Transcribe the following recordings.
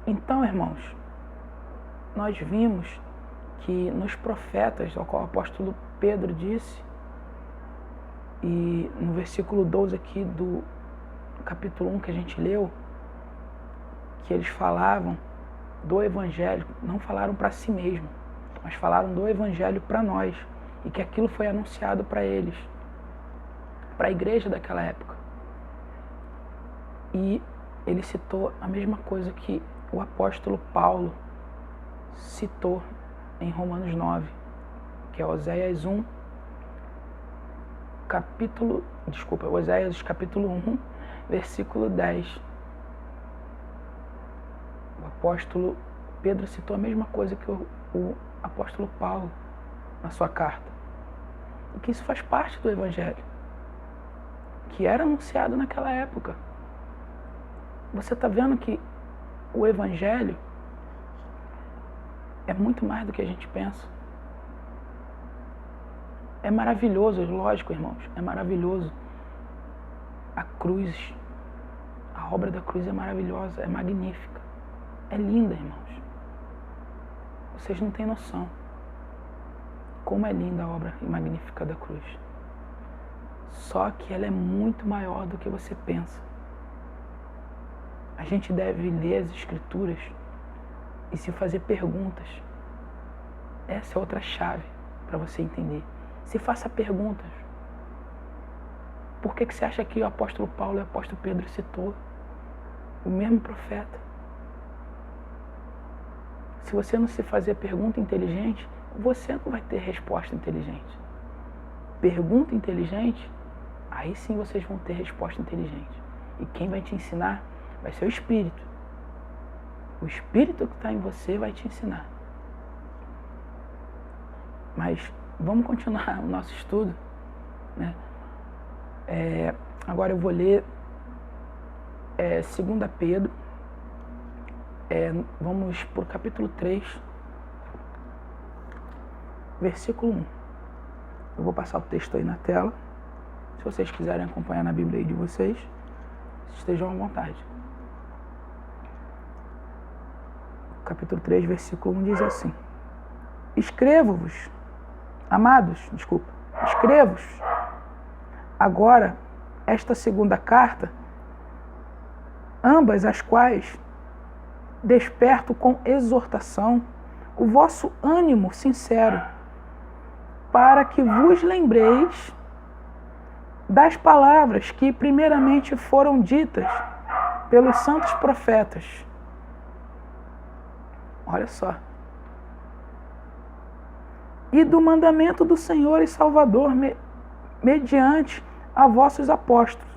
Então, irmãos, nós vimos que nos profetas, ao qual o apóstolo Pedro disse, e no versículo 12 aqui do capítulo 1 que a gente leu, que eles falavam do Evangelho, não falaram para si mesmo, mas falaram do Evangelho para nós, e que aquilo foi anunciado para eles, para a igreja daquela época. E ele citou a mesma coisa que o apóstolo Paulo citou em Romanos 9, que é Oséias 1, Oséias capítulo 1, versículo 10. O apóstolo Pedro citou a mesma coisa que o apóstolo Paulo na sua carta. E que isso faz parte do Evangelho, que era anunciado naquela época. Você está vendo que o Evangelho é muito mais do que a gente pensa. É maravilhoso, lógico, irmãos, é maravilhoso. A cruz, a obra da cruz é maravilhosa, é magnífica, é linda, irmãos. Vocês não têm noção como é linda a obra magnífica da cruz. Só que ela é muito maior do que você pensa. A gente deve ler as Escrituras e se fazer perguntas. Essa é outra chave para você entender. Se faça perguntas. Por que você acha que o apóstolo Paulo e o apóstolo Pedro citou o mesmo profeta? Se você não se fazer pergunta inteligente, você não vai ter resposta inteligente. Pergunta inteligente, aí sim vocês vão ter resposta inteligente. E quem vai te ensinar vai ser o Espírito. O Espírito que está em você vai te ensinar. Mas vamos continuar o nosso estudo, né? Agora eu vou ler 2 Pedro. Vamos para o capítulo 3, versículo 1. Eu vou passar o texto aí na tela. Se vocês quiserem acompanhar na Bíblia aí de vocês, estejam à vontade. Capítulo 3, versículo 1 diz assim: escrevo-vos agora esta segunda carta, ambas as quais desperto com exortação o vosso ânimo sincero, para que vos lembreis das palavras que primeiramente foram ditas pelos santos profetas. Olha só. E do mandamento do Senhor e Salvador mediante a vossos apóstolos.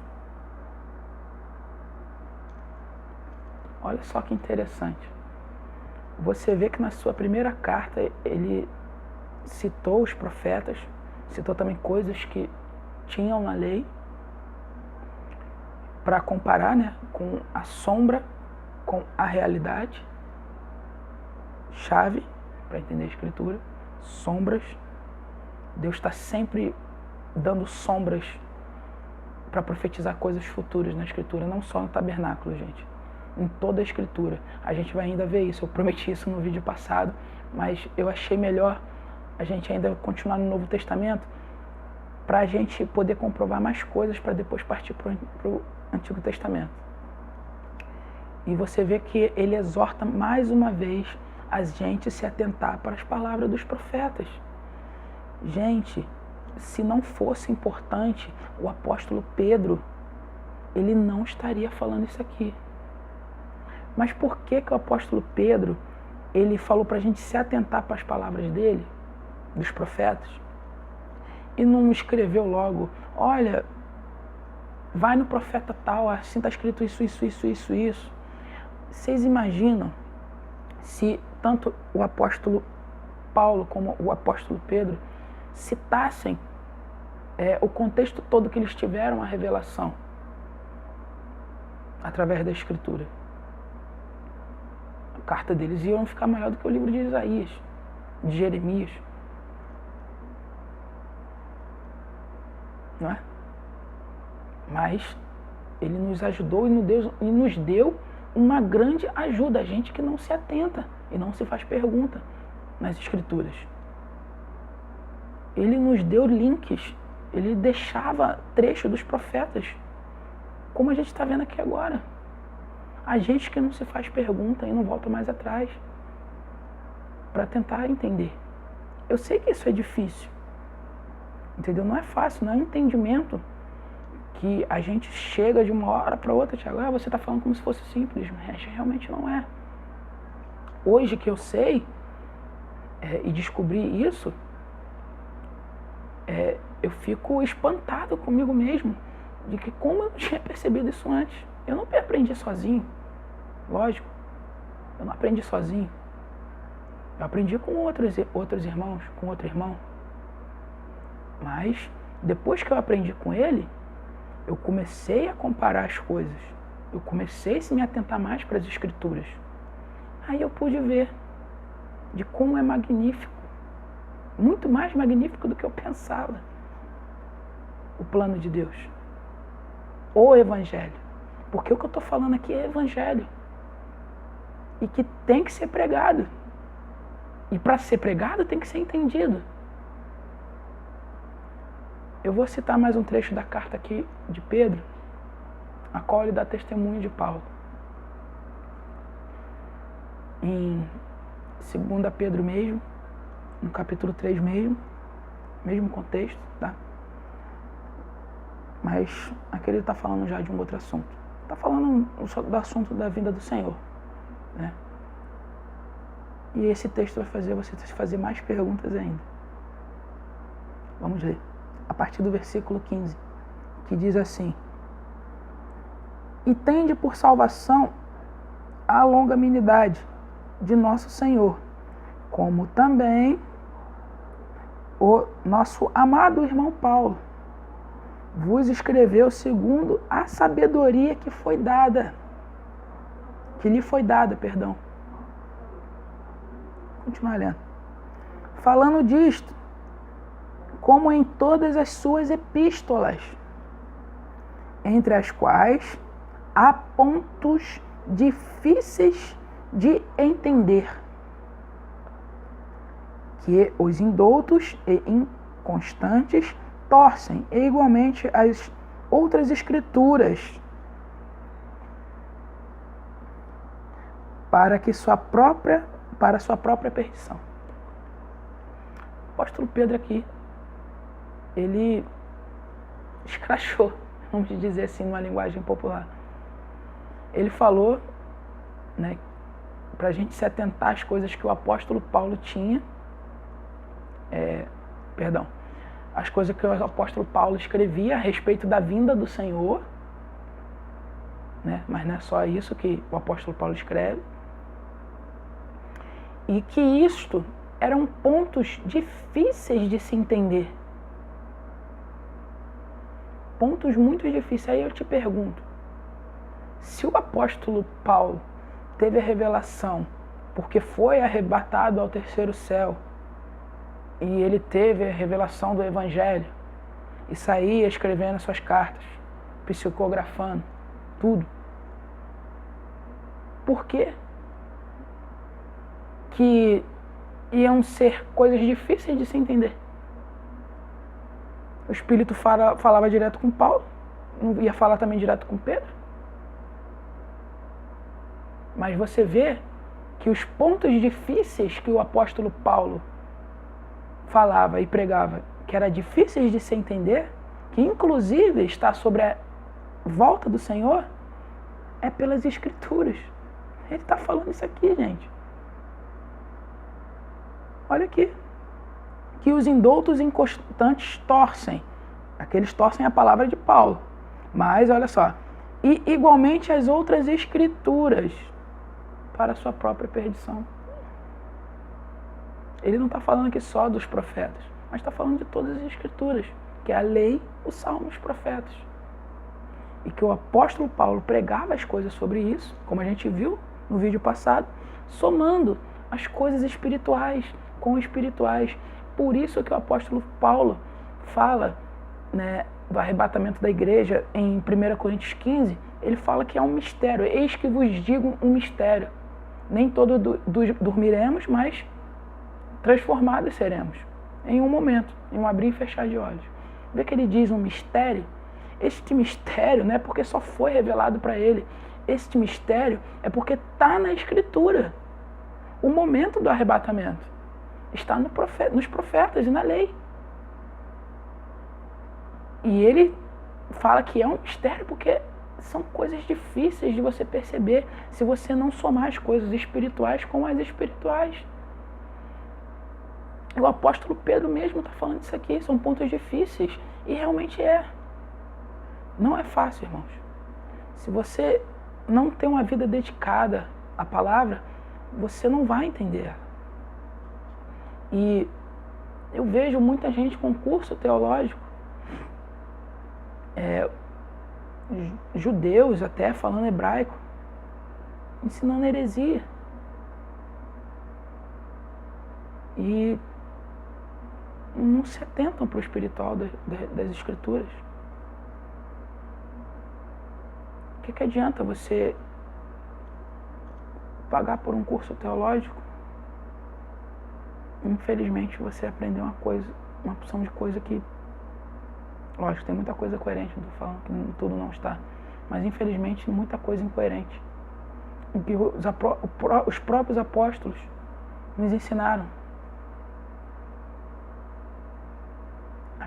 Olha só que interessante. Você vê que na sua primeira carta ele citou os profetas, citou também coisas que tinham na lei, para comparar, né, com a sombra, com a realidade. Chave para entender a Escritura. Sombras. Deus está sempre dando sombras para profetizar coisas futuras na Escritura, não só no tabernáculo, gente. Em toda a Escritura. A gente vai ainda ver isso. Eu prometi isso no vídeo passado, mas eu achei melhor a gente ainda continuar no Novo Testamento para a gente poder comprovar mais coisas para depois partir para o Antigo Testamento. E você vê que ele exorta mais uma vez a gente se atentar para as palavras dos profetas. Gente, se não fosse importante, o apóstolo Pedro, ele não estaria falando isso aqui. Mas por que o apóstolo Pedro, ele falou para a gente se atentar para as palavras dele, dos profetas, e não escreveu logo, olha, vai no profeta tal, assim está escrito isso. Vocês imaginam se tanto o apóstolo Paulo como o apóstolo Pedro citassem o contexto todo que eles tiveram a revelação através da Escritura? A carta deles ia ficar maior do que o livro de Isaías, de Jeremias. Não é? Mas ele nos ajudou e nos deu uma grande ajuda a gente que não se atenta e não se faz pergunta nas Escrituras. Ele nos deu links, ele deixava trechos dos profetas, como a gente está vendo aqui agora. A gente que não se faz pergunta e não volta mais atrás para tentar entender. Eu sei que isso é difícil, entendeu? Não é fácil, não é um entendimento que a gente chega de uma hora para outra, Tiago, você está falando como se fosse simples, mas realmente não é. Hoje que eu sei e descobri isso, eu fico espantado comigo mesmo, de que como eu não tinha percebido isso antes. Eu não aprendi sozinho, lógico, eu não aprendi sozinho. Eu aprendi com outros irmãos, com outro irmão. Mas, depois que eu aprendi com ele, eu comecei a comparar as coisas. Eu comecei a me atentar mais para as Escrituras. Aí eu pude ver de como é magnífico, muito mais magnífico do que eu pensava, o plano de Deus, o Evangelho. Porque o que eu estou falando aqui é Evangelho. E que tem que ser pregado. E para ser pregado tem que ser entendido. Eu vou citar mais um trecho da carta aqui de Pedro, a qual ele dá testemunho de Paulo. Em 2 Pedro mesmo, no capítulo 3 mesmo contexto, tá? Mas aqui ele está falando já de um outro assunto. Está falando do assunto da vinda do Senhor, né? E esse texto vai fazer você fazer mais perguntas ainda. Vamos ler. A partir do versículo 15, que diz assim: E tende por salvação a longanimidade de nosso Senhor, como também o nosso amado irmão Paulo vos escreveu segundo a sabedoria que lhe foi dada, perdão. Continuar lendo. Falando disto, como em todas as suas epístolas, entre as quais há pontos difíceis de entender, que os indoutos e inconstantes torcem, e igualmente as outras escrituras, para sua própria perdição. O apóstolo Pedro aqui, ele escrachou, vamos dizer assim, numa linguagem popular. Ele falou, né, para a gente se atentar às coisas que o apóstolo Paulo tinha, as coisas que o apóstolo Paulo escrevia a respeito da vinda do Senhor, né, mas não é só isso que o apóstolo Paulo escreve, e que isto eram pontos difíceis de se entender. Pontos muito difíceis. Aí eu te pergunto, se o apóstolo Paulo teve a revelação porque foi arrebatado ao terceiro céu e ele teve a revelação do Evangelho e saía escrevendo suas cartas, psicografando, tudo, por quê? Que iam ser coisas difíceis de se entender. O Espírito falava direto com Paulo, não ia falar também direto com Pedro. Mas você vê que os pontos difíceis que o apóstolo Paulo falava e pregava, que eram difíceis de se entender, que inclusive está sobre a volta do Senhor, é pelas Escrituras. Ele está falando isso aqui, gente. Olha aqui. Que os indoutos inconstantes torcem. Aqueles torcem a palavra de Paulo. Mas, olha só. E igualmente as outras Escrituras para a sua própria perdição. Ele não está falando aqui só dos profetas, mas está falando de todas as Escrituras, que é a lei, os salmos, os profetas. E que o apóstolo Paulo pregava as coisas sobre isso, como a gente viu no vídeo passado, somando as coisas espirituais com espirituais. Por isso que o apóstolo Paulo fala, né, do arrebatamento da igreja em 1 Coríntios 15, ele fala que é um mistério. Eis que vos digo um mistério. Nem todos dormiremos, mas transformados seremos. Em um momento, em um abrir e fechar de olhos. Vê que ele diz um mistério? Este mistério não é porque só foi revelado para ele. Este mistério é porque está na Escritura. O momento do arrebatamento está nos profetas e na lei. E ele fala que é um mistério porque são coisas difíceis de você perceber se você não somar as coisas espirituais com as espirituais. O apóstolo Pedro mesmo está falando isso aqui, são pontos difíceis. E realmente é. Não é fácil, irmãos. Se você não tem uma vida dedicada à palavra, você não vai entender. E eu vejo muita gente com curso teológico, judeus até falando hebraico, ensinando heresia. E não se atentam para o espiritual das Escrituras. O que adianta você pagar por um curso teológico? Infelizmente você aprendeu uma opção de coisa que, lógico, tem muita coisa coerente, não estou falando que tudo não está, mas infelizmente muita coisa incoerente. O que os próprios apóstolos nos ensinaram.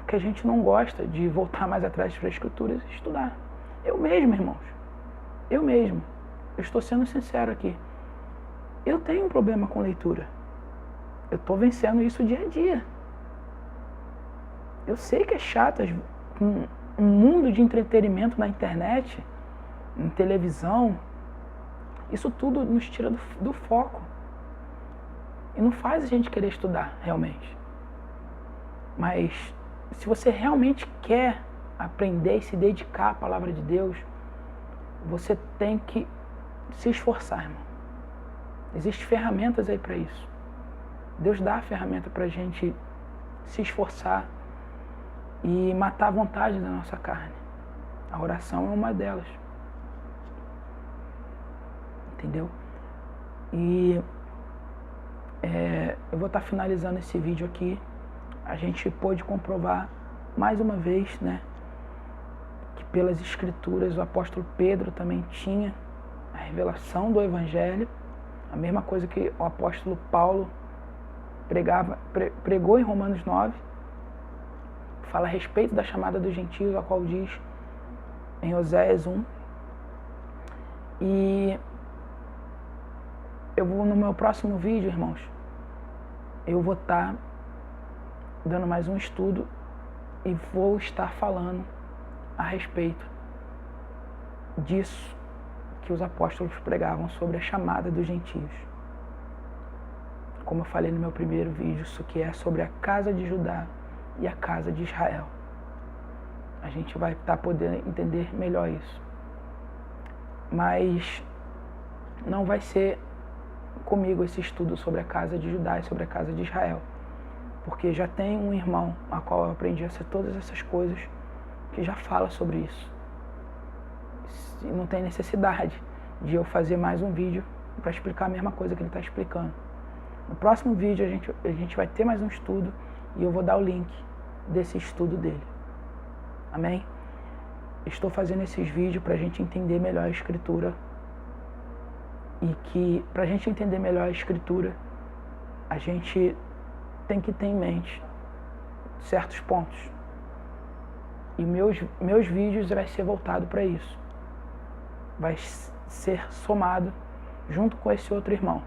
Que a gente não gosta de voltar mais atrás para as Escrituras e estudar. Eu mesmo, irmãos. Eu mesmo. Eu estou sendo sincero aqui. Eu tenho um problema com leitura. Eu estou vencendo isso dia a dia. Eu sei que é chato. Um mundo de entretenimento na internet, em televisão, isso tudo nos tira do foco. E não faz a gente querer estudar, realmente. Mas se você realmente quer aprender e se dedicar à palavra de Deus, você tem que se esforçar, irmão. Existem ferramentas aí para isso. Deus dá a ferramenta para a gente se esforçar e matar a vontade da nossa carne. A oração é uma delas. Entendeu? E eu vou estar finalizando esse vídeo aqui. A gente pôde comprovar mais uma vez, né, que pelas Escrituras o apóstolo Pedro também tinha a revelação do Evangelho, a mesma coisa que o apóstolo Paulo pregou em Romanos 9, fala a respeito da chamada dos gentios, a qual diz em Oséias 1. E eu vou, no meu próximo vídeo, irmãos, eu vou estar dando mais um estudo e vou estar falando a respeito disso que os apóstolos pregavam sobre a chamada dos gentios. Como eu falei no meu primeiro vídeo, isso que é sobre a casa de Judá e a casa de Israel. A gente vai estar podendo entender melhor isso. Mas não vai ser comigo esse estudo sobre a casa de Judá e sobre a casa de Israel. Porque já tem um irmão a qual eu aprendi a ser todas essas coisas que já fala sobre isso. E não tem necessidade de eu fazer mais um vídeo para explicar a mesma coisa que ele está explicando. No próximo vídeo a gente vai ter mais um estudo e eu vou dar o link desse estudo dele. Amém? Estou fazendo esses vídeos para a gente entender melhor a Escritura. E que para a gente entender melhor a Escritura, a gente tem que ter em mente certos pontos. E meus vídeos vai ser voltado para isso. Vai ser somado junto com esse outro irmão.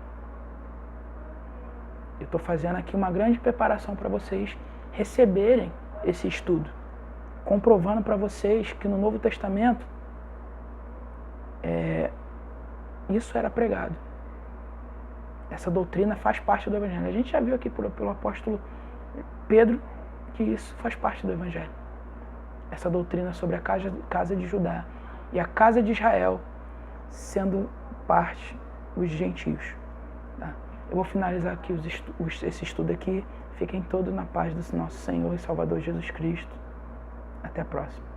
Eu estou fazendo aqui uma grande preparação para vocês receberem esse estudo. Comprovando para vocês que no Novo Testamento isso era pregado. Essa doutrina faz parte do Evangelho. A gente já viu aqui pelo apóstolo Pedro que isso faz parte do Evangelho. Essa doutrina sobre a casa de Judá e a casa de Israel sendo parte os gentios. Tá? Eu vou finalizar aqui esse estudo aqui. Fiquem todos na paz do nosso Senhor e Salvador Jesus Cristo. Até a próxima.